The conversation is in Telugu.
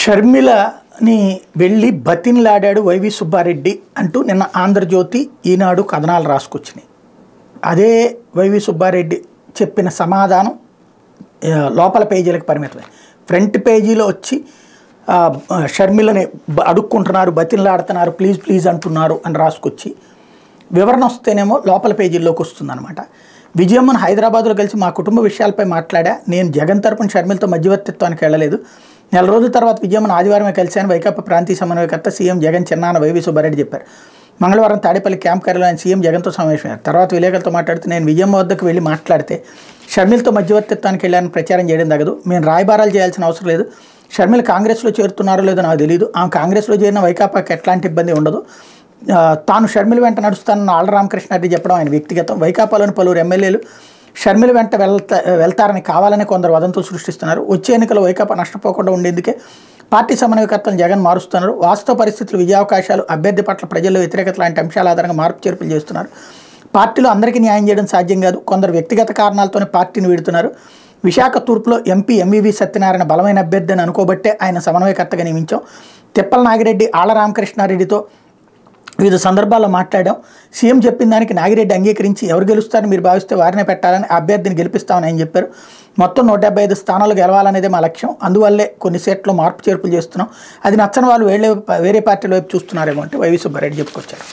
షర్మిలని వెళ్ళి బతిన్లాడాడు వైవి సుబ్బారెడ్డి అంటూ నిన్న ఆంధ్రజ్యోతి ఈనాడు కథనాలు రాసుకొచ్చినాయి. అదే వైవి సుబ్బారెడ్డి చెప్పిన సమాధానం లోపల పేజీలకు పరిమితమే. ఫ్రంట్ పేజీలో వచ్చి షర్మిలని అడుక్కుంటున్నారు, బతిన్లాడుతున్నారు, ప్లీజ్ ప్లీజ్ అంటున్నారు అని రాసుకొచ్చి వివరణ వస్తేనేమో లోపల పేజీల్లోకి వస్తుందన్నమాట. విజయమ్మను హైదరాబాద్లో కలిసి మా కుటుంబ విషయాలపై మాట్లాడా, నేను జగన్ తరపున షర్మిలతో మధ్యవర్తిత్వానికి వెళ్ళలేదు. నెల రోజుల తర్వాత విజయమ్మను ఆదివారమే కలిశాను. వైకాపా ప్రాంతీయ సమన్వయకర్త సీఎం జగన్ చిన్నాన్న వైవి సుబ్బారెడ్డి చెప్పారు. మంగళవారం తాడేపల్లి క్యాంప్ కార్యాలయంలో ఆయన సీఎం జగన్తో సమావేశమయ్యారు. తర్వాత విలేకరులతో మాట్లాడుతూ నేను విజయమ్మ వద్దకు వెళ్ళి మాట్లాడితే షర్మిలతో మధ్యవర్తిత్వానికి వెళ్ళాలని ప్రచారం చేయడం తగదు. మేము రాయబారాలు చేయాల్సిన అవసరం లేదు. షర్మిల కాంగ్రెస్లో చేరుతున్నారో లేదో నాకు తెలియదు. ఆమె కాంగ్రెస్లో చేరిన వైకాపాకి ఎట్లాంటి ఇబ్బంది ఉండదు. తాను షర్మిల వెంట నడుస్తానన్న ఆళ్ల రామకృష్ణారెడ్డి చెప్పడం ఆయన వ్యక్తిగతం. వైకాపాలోని పలువురు ఎమ్మెల్యేలు షర్మిల వెంట వెళ్తారని కావాలని కొందరు వదంతులు సృష్టిస్తున్నారు. వచ్చే ఎన్నికల్లో వైకాపా నష్టపోకుండా ఉండేందుకే పార్టీ సమన్వయకర్తలను జగన్ మారుస్తున్నారు. వాస్తవ పరిస్థితులు, విజయావకాశాలు, అభ్యర్థి పట్ల ప్రజల్లో వ్యతిరేకత లాంటి అంశాల ఆధారంగా మార్పు చేర్పులు చేస్తున్నారు. పార్టీలో అందరికీ న్యాయం చేయడం సాధ్యం కాదు. కొందరు వ్యక్తిగత కారణాలతోనే పార్టీని వీడుతున్నారు. విశాఖ తూర్పులో ఎంపీ ఎంవీవీ సత్యనారాయణ బలమైన అభ్యర్థి అని అనుకోబట్టే ఆయన సమన్వయకర్తగా నియమించాం. తిప్పల నాగిరెడ్డి ఆళ్ల రామకృష్ణారెడ్డితో వివిధ సందర్భాల్లో మాట్లాడాం. సీఎం చెప్పిన దానికి నాగిరెడ్డి అంగీకరించి ఎవరు గెలుస్తారని మీరు భావిస్తే వారినే పెట్టాలని, అభ్యర్థిని గెలిపిస్తామని ఆయన చెప్పారు. మొత్తం 175 స్థానాలు గెలవాలనేదే మా లక్ష్యం. అందువల్లే కొన్ని సీట్లో మార్పు చేర్పులు చేస్తున్నాం. అది నచ్చని వాళ్ళు వేరే పార్టీల వైపు చూస్తున్నారేమో అంటే వైవి సుబ్బారెడ్డి చెప్పుకొచ్చారు.